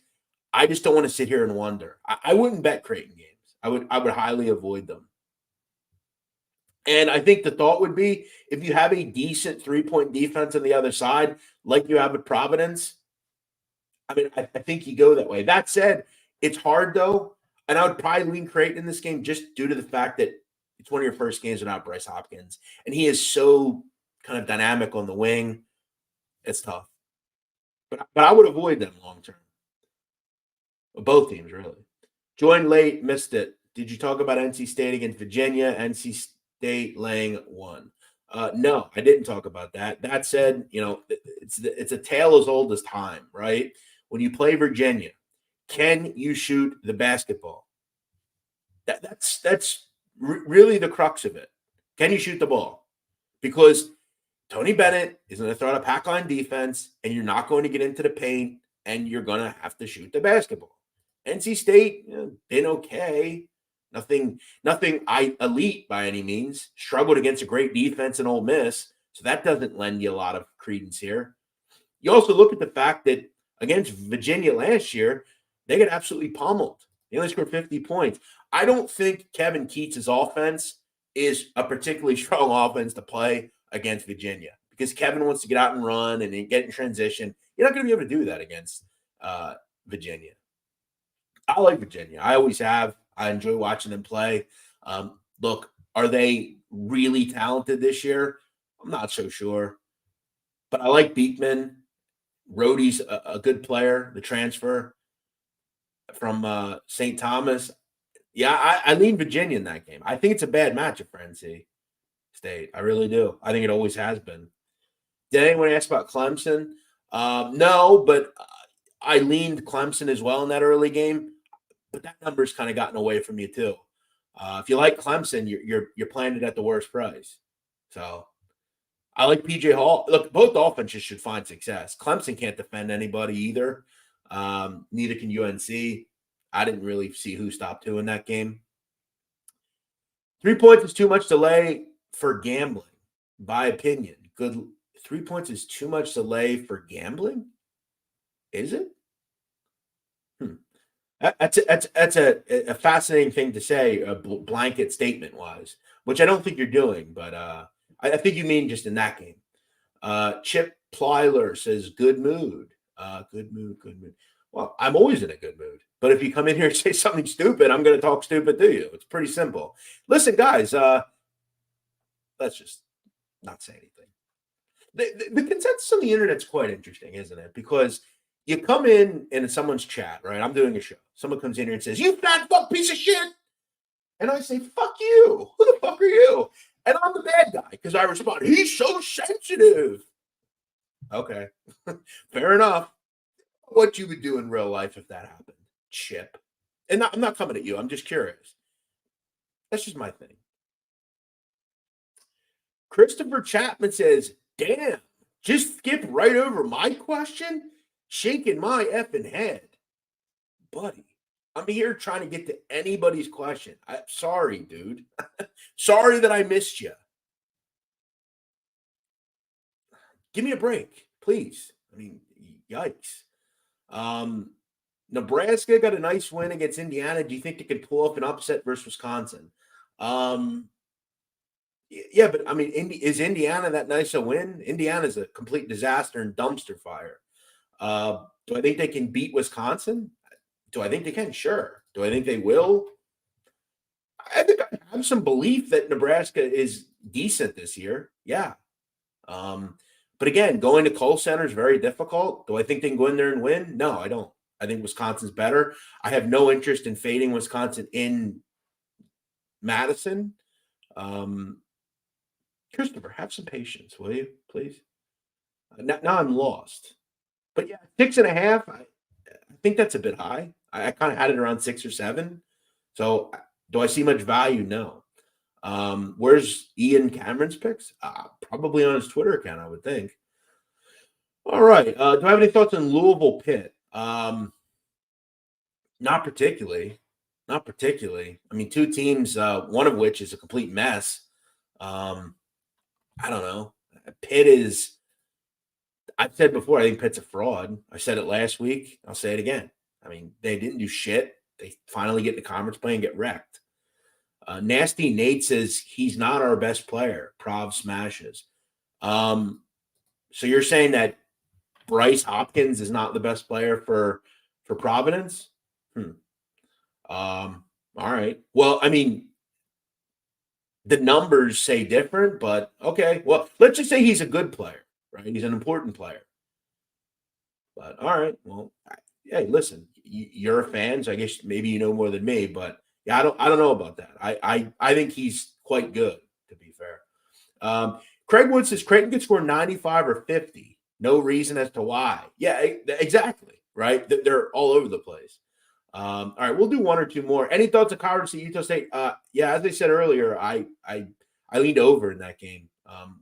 [SPEAKER 1] I just don't want to sit here and wonder. I wouldn't bet Creighton games. I would highly avoid them. And I think the thought would be if you have a decent 3-point defense on the other side, like you have at Providence, I mean, I think you go that way. That said, it's hard though. And I would probably lean Creighton in this game just due to the fact that it's one of your first games without Bryce Hopkins. And he is so kind of dynamic on the wing. It's tough. But I would avoid them long term. Both teams, really. Joined late, missed it. Did you talk about NC State against Virginia? NC State laying 1. No, I didn't talk about that. That said, it's a tale as old as time, right? When you play Virginia, can you shoot the basketball? That's really the crux of it. Can you shoot the ball? Because Tony Bennett is going to throw out a pack line defense, and you're not going to get into the paint, and you're going to have to shoot the basketball. NC State, been okay. Nothing elite by any means. Struggled against a great defense in Ole Miss, so that doesn't lend you a lot of credence here. You also look at the fact that against Virginia last year, they got absolutely pummeled. They only scored 50 points. I don't think Kevin Keatts' offense is a particularly strong offense to play against Virginia because Kevin wants to get out and run and get in transition. You're not going to be able to do that against Virginia. I like Virginia. I always have. I enjoy watching them play. Look, are they really talented this year? I'm not so sure. But I like Beekman. Rhodey's a good player, the transfer from St. Thomas. Yeah, I lean Virginia in that game. I think it's a bad matchup for NC State. I really do. I think it always has been. Did anyone ask about Clemson? No, but I leaned Clemson as well in that early game. But that number's kind of gotten away from you too. If you like Clemson, you're playing it at the worst price. So I like PJ Hall. Look, both offenses should find success. Clemson can't defend anybody either. Neither can UNC. I didn't really see who stopped who in that game. 3 points is too much delay for gambling, by opinion. Good. 3 points is too much delay for gambling? Is it? That's a fascinating thing to say, blanket statement-wise, which I don't think you're doing, but I think you mean just in that game. Chip Plyler says, good mood. Good mood. Well, I'm always in a good mood. But if you come in here and say something stupid, I'm going to talk stupid to you. It's pretty simple. Listen, guys, let's just not say anything. The consensus on the internet is quite interesting, isn't it? Because you come in someone's chat, right? I'm doing a show. Someone comes in here and says, you fat fuck piece of shit. And I say, fuck you. Who the fuck are you? And I'm the bad guy because I respond, he's so sensitive. Okay. Fair enough. What you would do in real life if that happened, Chip. And I'm not coming at you. I'm just curious. That's just my thing. Christopher Chapman says, damn, just skip right over my question? Shaking my effing head. Buddy, I'm here trying to get to anybody's question. I'm sorry, dude. Sorry that I missed you. Give me a break, please. I mean, yikes. Nebraska got a nice win against Indiana. Do you think they could pull off an upset versus Wisconsin? Yeah, but I mean, is Indiana that nice a win? Indiana's a complete disaster and dumpster fire. Do I think they can beat Wisconsin? Do I think they can? Sure. Do I think they will? I think I have some belief that Nebraska is decent this year. Yeah. But again, going to Kohl Center is very difficult. Do I think they can go in there and win? No, I don't. I think Wisconsin's better. I have no interest in fading Wisconsin in Madison. Christopher, have some patience, will you, please? Now I'm lost. But yeah, 6.5, I think that's a bit high. I kind of had it around 6 or 7. So do I see much value? No. Where's Ian Cameron's picks? Probably on his Twitter account, I would think. All right. Do I have any thoughts on Louisville Pitt? Not particularly. Not particularly. I mean, two teams, one of which is a complete mess. I don't know. Pitt is, I've said before, I think Pitt's a fraud. I said it last week. I'll say it again. I mean, they didn't do shit. They finally get the conference play and get wrecked. Nasty Nate says he's not our best player. Prov smashes. So you're saying that Hopkins is not the best player for Providence? All right. Well, I mean, the numbers say different, but okay. Well, let's just say he's a good player, right? He's an important player. But all right. Well, hey, listen, you're a fan, so I guess maybe you know more than me, but yeah, I don't know about that. I think he's quite good, to be fair. Craig Wood says Creighton could score 95 or 50. No reason as to why. Yeah, exactly. Right. They're all over the place. All right, we'll do one or two more. Any thoughts on Colorado State, Utah State? Yeah, as I said earlier, I leaned over in that game.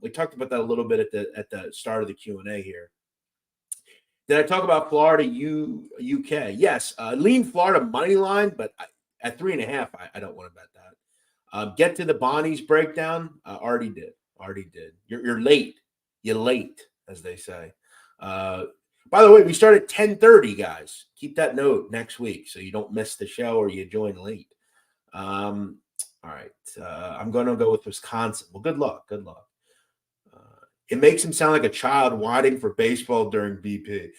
[SPEAKER 1] We talked about that a little bit at the start of the Q&A here. Did I talk about Florida UK? Yes, lean Florida money line, but At 3.5, I don't want to bet that. Get to the Bonnie's breakdown. Already did. You're late. You're late, as they say. By the way, we start at 10:30, guys. Keep that note next week so you don't miss the show or you join late. All right. I'm going to go with Wisconsin. Well, good luck. It makes him sound like a child whining for baseball during BP.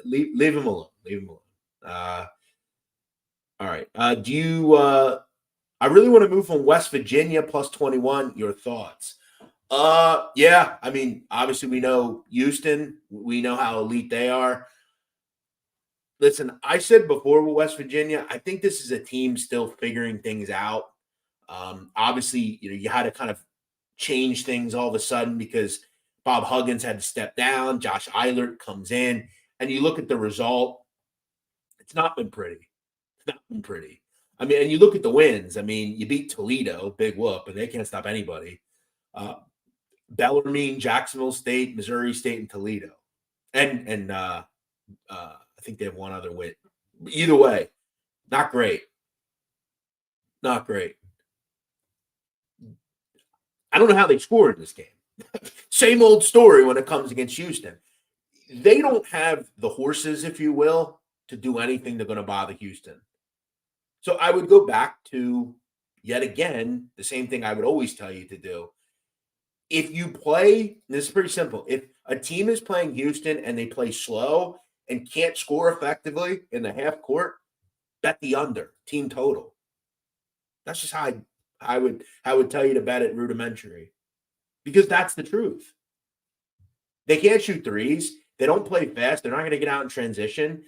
[SPEAKER 1] Leave him alone. All right. I really want to move from West Virginia plus 21. Your thoughts? Yeah. I mean, obviously we know Houston. We know how elite they are. Listen, I said before with West Virginia, I think this is a team still figuring things out. Obviously, you had to kind of change things all of a sudden because Bob Huggins had to step down. Josh Eilert comes in, and you look at the result. It's not been pretty. I mean, and you look at the wins. I mean, you beat Toledo, big whoop, and they can't stop anybody. Bellarmine, Jacksonville State, Missouri State, and Toledo. And I think they have one other win. Either way, not great. I don't know how they scored in this game. Same old story when it comes against Houston. They don't have the horses, if you will, to do anything they're going to bother Houston. So I would go back to, yet again, the same thing I would always tell you to do. If you play, this is pretty simple. If a team is playing Houston and they play slow and can't score effectively in the half court, bet the under, team total. That's just how I would tell you to bet it rudimentary, because that's the truth. They can't shoot threes. They don't play fast. They're not going to get out in transition.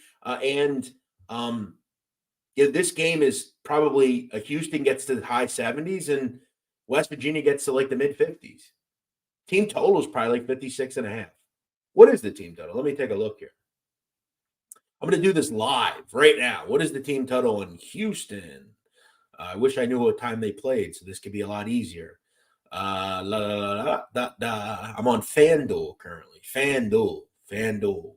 [SPEAKER 1] This game is probably Houston gets to the high 70s and West Virginia gets to like the mid 50s. Team total is probably like 56.5. What is the team total? Let me take a look here. I'm going to do this live right now. What is the team total in Houston? I wish I knew what time they played, so this could be a lot easier. I'm on FanDuel currently. FanDuel.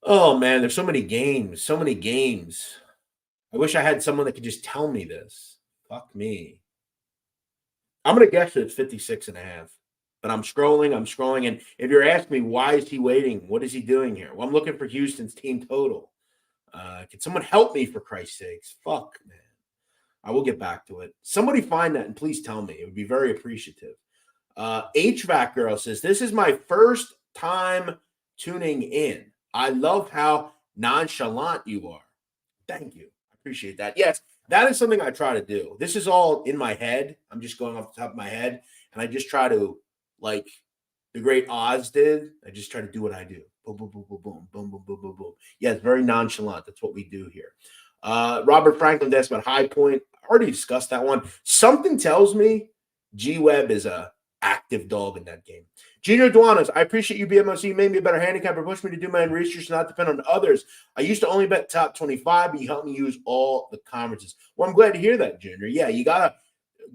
[SPEAKER 1] Oh, man, there's so many games. I wish I had someone that could just tell me this. Fuck me. I'm going to guess that it's 56.5. But I'm scrolling. And if you're asking me, why is he waiting? What is he doing here? Well, I'm looking for Houston's team total. Can someone help me, for Christ's sakes? Fuck, man. I will get back to it. Somebody find that and please tell me. It would be very appreciative. HVAC Girl says, this is my first time tuning in. I love how nonchalant you are. Thank you. I appreciate that. Yes, that is something I try to do. This is all in my head. I'm just going off the top of my head. And I just try to, like the great Oz did, I just try to do what I do. Boom, boom, boom, boom, boom, boom, boom, boom, boom, boom. Yeah, it's very nonchalant. That's what we do here. Robert Franklin asked about High Point. I already discussed that one. Something tells me G Webb is a active dog in that game. Junior Duanas, I appreciate you, BMOC. You made me a better handicapper, pushed me to do my own research, not depend on others. I used to only bet top 25, but you helped me use all the conferences. Well, I'm glad to hear that, Junior. Yeah, you got to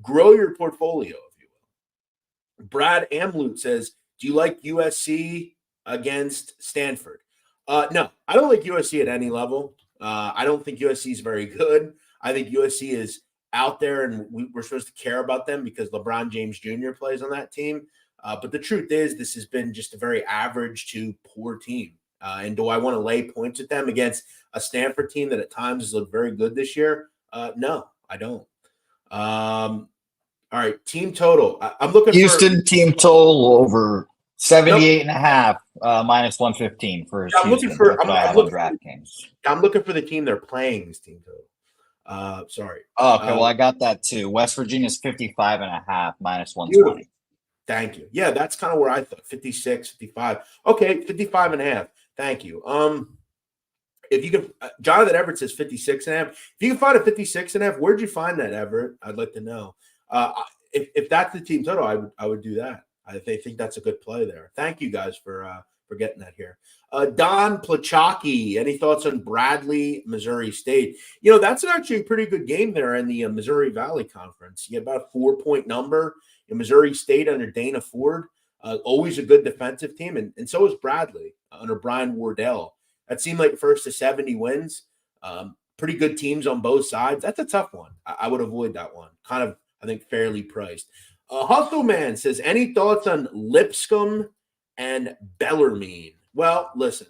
[SPEAKER 1] grow your portfolio, if you will. Brad Amlut says, do you like USC against Stanford? No, I don't like USC at any level. I don't think USC is very good. I think USC is out there, and we're supposed to care about them because LeBron James Jr. plays on that team. But the truth is, this has been just a very average to poor team. And do I want to lay points at them against a Stanford team that at times has looked very good this year? No, I don't. All right, team total. I'm looking
[SPEAKER 2] Houston team total over 78.5 minus 115 for
[SPEAKER 1] I'm
[SPEAKER 2] Houston.
[SPEAKER 1] looking for
[SPEAKER 2] DraftKings.
[SPEAKER 1] I'm looking for the team they're playing this team total. Sorry.
[SPEAKER 2] Okay, well, I got that too. West Virginia's 55.5 minus 120.
[SPEAKER 1] Thank you. Yeah, that's kind of where I thought 56, 55. Okay, 55.5. Thank you. If you can, Jonathan Everett says 56.5. If you can find a 56.5, where'd you find that, Everett? I'd like to know. If that's the team total, I would do that. I think that's a good play there. Thank you guys for getting that here. Don Plachaki, any thoughts on Bradley, Missouri State? That's actually a pretty good game there in the Missouri Valley Conference. You get about a 4-point number in Missouri State under Dana Ford. Always a good defensive team, and so is Bradley under Brian Wardell. That seemed like first to 70 wins. pretty good teams on both sides. That's a tough one. I would avoid that one. Kind of, I think, fairly priced. Hustle Man says, any thoughts on Lipscomb and Bellarmine? Well, listen,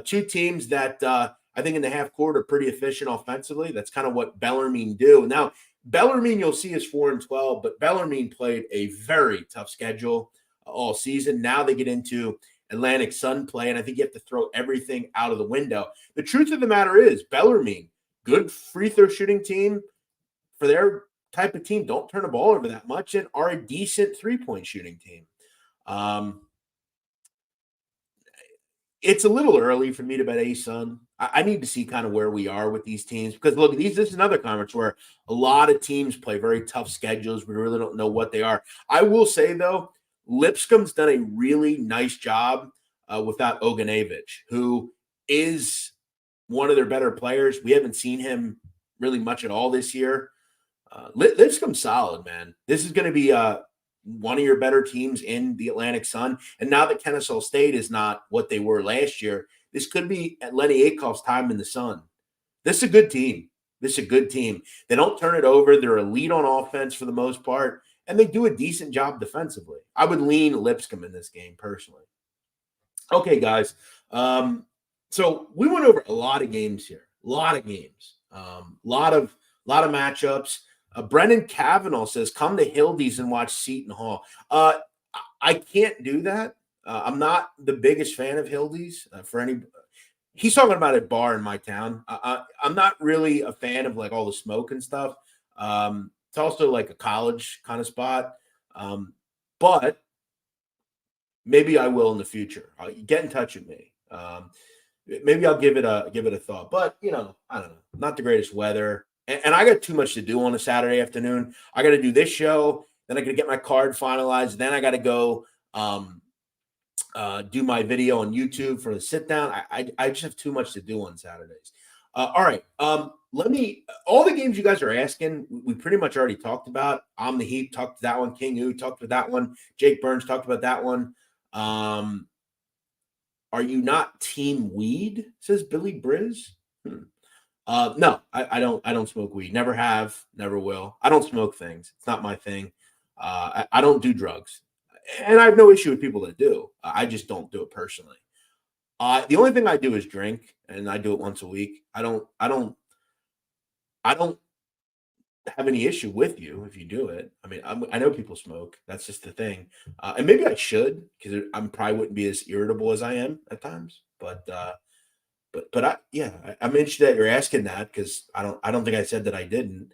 [SPEAKER 1] two teams that I think in the half court are pretty efficient offensively. That's kind of what Bellarmine do. Now, Bellarmine you'll see is 4-12, but Bellarmine played a very tough schedule all season. Now they get into Atlantic Sun play, and I think you have to throw everything out of the window. The truth of the matter is Bellarmine, good free throw shooting team for their type of team, don't turn the ball over that much, and are a decent three-point shooting team. It's a little early for me to bet ASUN. I need to see kind of where we are with these teams because, look, this is another conference where a lot of teams play very tough schedules. We really don't know what they are. I will say, though, Lipscomb's done a really nice job without Oganevich, who is one of their better players. We haven't seen him really much at all this year. Lipscomb's solid, man. This is going to be one of your better teams in the Atlantic Sun. And now that Kennesaw State is not what they were last year, this could be at Lenny Akoff's time in the Sun. This is a good team. They don't turn it over. They're elite on offense for the most part, and they do a decent job defensively. I would lean Lipscomb in this game personally. Okay, guys. So we went over a lot of games here. A lot of matchups. Brendan Kavanaugh says, come to Hildy's and watch Seton Hall. I can't do that. I'm not the biggest fan of Hildy's for any. He's talking about a bar in my town. I'm not really a fan of like all the smoke and stuff. It's also like a college kind of spot. But maybe I will in the future. Get in touch with me. Maybe I'll give it a thought. But I don't know. Not the greatest weather. And I got too much to do on a Saturday afternoon. I got to do this show. Then I got to get my card finalized. Then I got to go do my video on YouTube for the sit down. I just have too much to do on Saturdays. All right. All the games you guys are asking, we pretty much already talked about. I'm the Heat, talked to that one. King U talked to that one. Jake Burns talked about that one. Are you not team weed? Says Billy Briz. No, I don't smoke weed. Never have, never will. I don't smoke things. It's not my thing. I don't do drugs. And I have no issue with people that do. I just don't do it personally. The only thing I do is drink, and I do it once a week. I don't have any issue with you if you do it. I mean, I know people smoke. That's just the thing. And maybe I should, because I probably wouldn't be as irritable as I am at times. But I'm interested that you're asking that because I don't think I said that I didn't.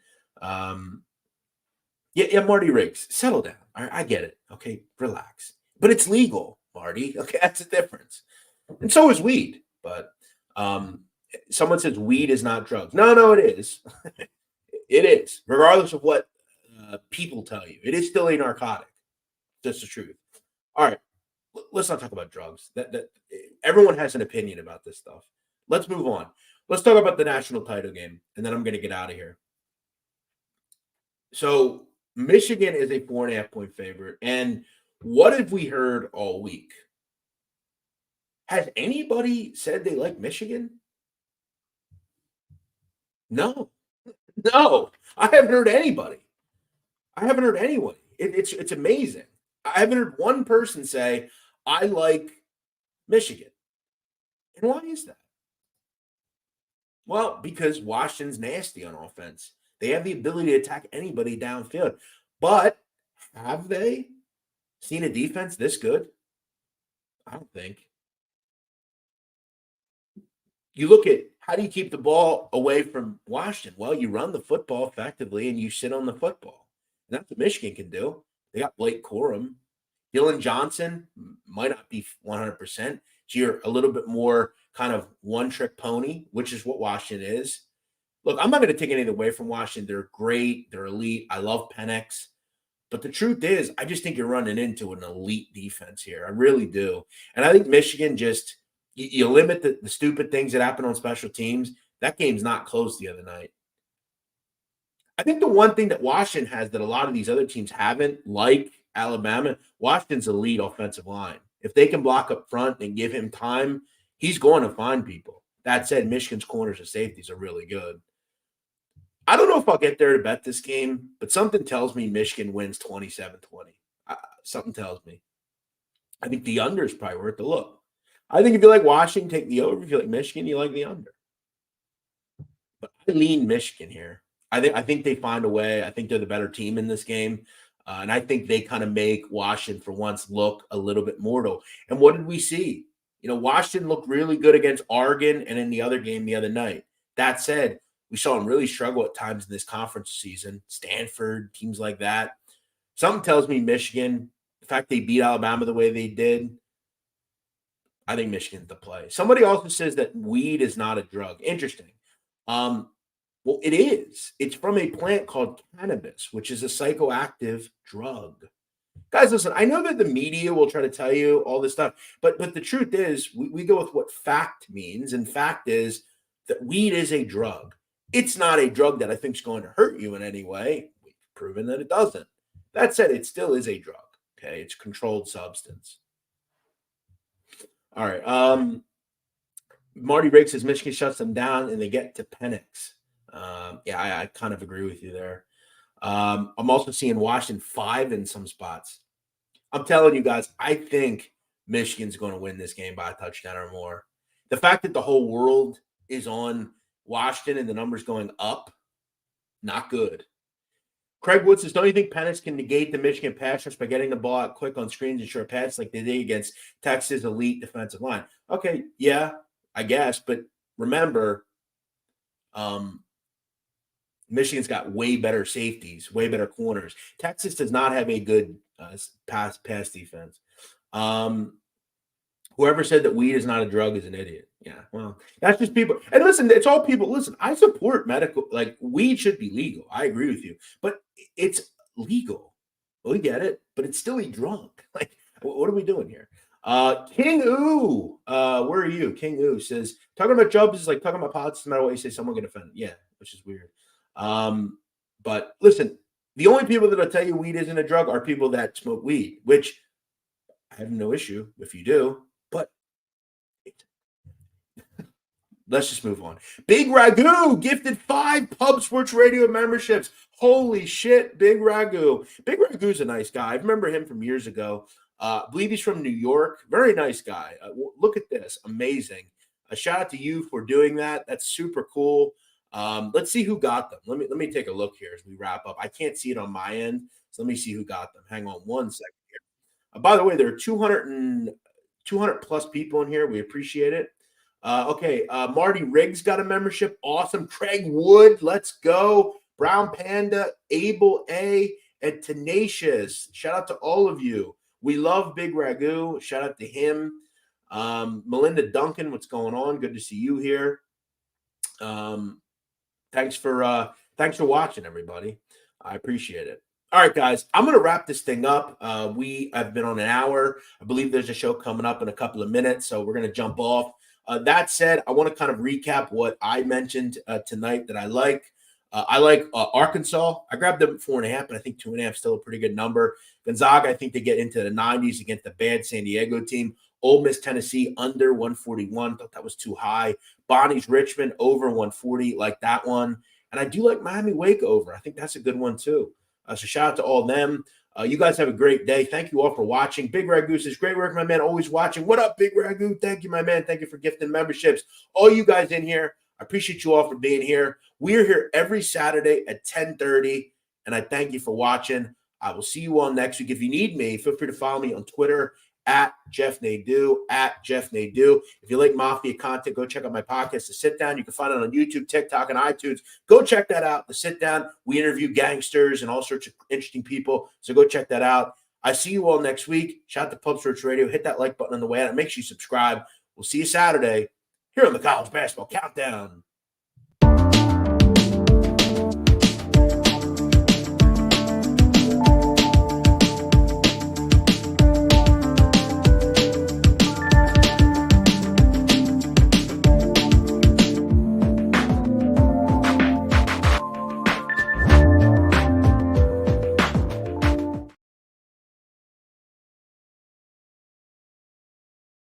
[SPEAKER 1] Marty Riggs, settle down. All right, I get it. Okay, relax. But it's legal, Marty. Okay, that's the difference. And so is weed. But someone says weed is not drugs. No, it is. It is, regardless of what people tell you. It is still a narcotic. That's the truth. All right, let's not talk about drugs. That everyone has an opinion about this stuff. Let's move on. Let's talk about the national title game, and then I'm going to get out of here. So Michigan is a 4.5-point favorite. And what have we heard all week? Has anybody said they like Michigan? No. I haven't heard anybody. I haven't heard anyone. It's amazing. I haven't heard one person say, I like Michigan. And why is that? Well, because Washington's nasty on offense. They have the ability to attack anybody downfield. But have they seen a defense this good? I don't think. You look at how do you keep the ball away from Washington? Well, you run the football effectively and you sit on the football. And that's what Michigan can do. They got Blake Corum. Dylan Johnson might not be 100%. So you're a little bit more kind of one-trick pony, which is what Washington is. Look, I'm not going to take anything away from Washington. They're great. They're elite. I love Penix. But the truth is, I just think you're running into an elite defense here. I really do. And I think Michigan just you limit the stupid things that happen on special teams. That game's not close the other night. I think the one thing that Washington has that a lot of these other teams haven't, like Alabama, Washington's elite offensive line. If they can block up front and give him time, he's going to find people. That said, Michigan's corners and safeties are really good. I don't know if I'll get there to bet this game, but something tells me Michigan wins 27-20. Something tells me. I think the under is probably worth the look. I think if you like Washington, take the over. If you like Michigan, you like the under. But I lean Michigan here. I think they find a way. I think they're the better team in this game. And I think they kind of make Washington for once look a little bit mortal. And what did we see? Washington looked really good against Oregon and in the other game the other night. That said, we saw them really struggle at times in this conference season. Stanford, teams like that. Something tells me Michigan, the fact they beat Alabama the way they did, I think Michigan's the play. Somebody also says that weed is not a drug. Interesting. Well, it is. It's from a plant called cannabis, which is a psychoactive drug. Guys, listen, I know that the media will try to tell you all this stuff, but the truth is we go with what fact means, and fact is that weed is a drug. It's not a drug that I think is going to hurt you in any way. We've proven that it doesn't. That said, it still is a drug, okay? It's a controlled substance. All right. Marty Riggs says Michigan shuts them down and they get to Penix. I kind of agree with you there. I'm also seeing Washington 5 in some spots. I'm telling you guys, I think Michigan's going to win this game by a touchdown or more. The fact that the whole world is on Washington and the numbers going up, not good. Craig Wood says, don't you think Penix can negate the Michigan pass rush by getting the ball out quick on screens and short passes like they did against Texas' elite defensive line? Okay, yeah, I guess. But remember, Michigan's got way better safeties, way better corners. Texas does not have a good pass defense. Whoever said that weed is not a drug is an idiot. Yeah, well, that's just people. And listen, it's all people. Listen, I support medical. Like, weed should be legal. I agree with you. But it's legal. We get it. But it's still a drug. Like, what are we doing here? King Ooh, where are you? King Ooh says, talking about jobs is like talking about politics, no matter what you say, someone get offended. Yeah, which is weird. But listen, the only people that'll tell you weed isn't a drug are people that smoke weed, which I have no issue if you do, but let's just move on. Big Ragu gifted 5 Pub Sports Radio memberships. Holy shit, Big Ragu. Big Ragu's a nice guy. I remember him from years ago. I believe he's from New York. Very nice guy. Look at this. Amazing. A shout out to you for doing that. That's super cool. Let's see who got them. Let me take a look here as we wrap up. I can't see it on my end, so let me see who got them. Hang on one second here. By the way, there are 200 plus people in here. We appreciate it. Okay, Marty Riggs got a membership. Awesome. Craig Wood, let's go. Brown Panda, Abel A, and Tenacious. Shout out to all of you. We love Big Ragu. Shout out to him. Melinda Duncan, what's going on? Good to see you here. Thanks for watching, everybody. I appreciate it. All right, guys, I'm going to wrap this thing up. We have been on an hour. I believe there's a show coming up in a couple of minutes, so we're going to jump off. That said, I want to kind of recap what I mentioned tonight that I like. I like Arkansas. I grabbed them at 4.5, but I think 2.5 is still a pretty good number. Gonzaga, I think they get into the 90s against the bad San Diego team. Ole Miss, Tennessee, under 141. Thought that was too high. Bonnie's Richmond, over 140. Like that one. And I do like Miami Wake over. I think that's a good one, too. So shout out to all of them. You guys have a great day. Thank you all for watching. Big Ragu says, great work, my man. Always watching. What up, Big Ragu? Thank you, my man. Thank you for gifting memberships. All you guys in here, I appreciate you all for being here. We're here every Saturday at 10:30, and I thank you for watching. I will see you all next week. If you need me, feel free to follow me on Twitter at Jeff Nadeau, at Jeff Nadeau. If you like Mafia content, go check out my podcast, The Sit Down. You can find it on YouTube, TikTok, and iTunes. Go check that out, The Sit Down. We interview gangsters and all sorts of interesting people, so go check that out. I see you all next week. Shout out to Pub Search Radio. Hit that like button on the way out. Make sure you subscribe. We'll see you Saturday here on the College Basketball Countdown.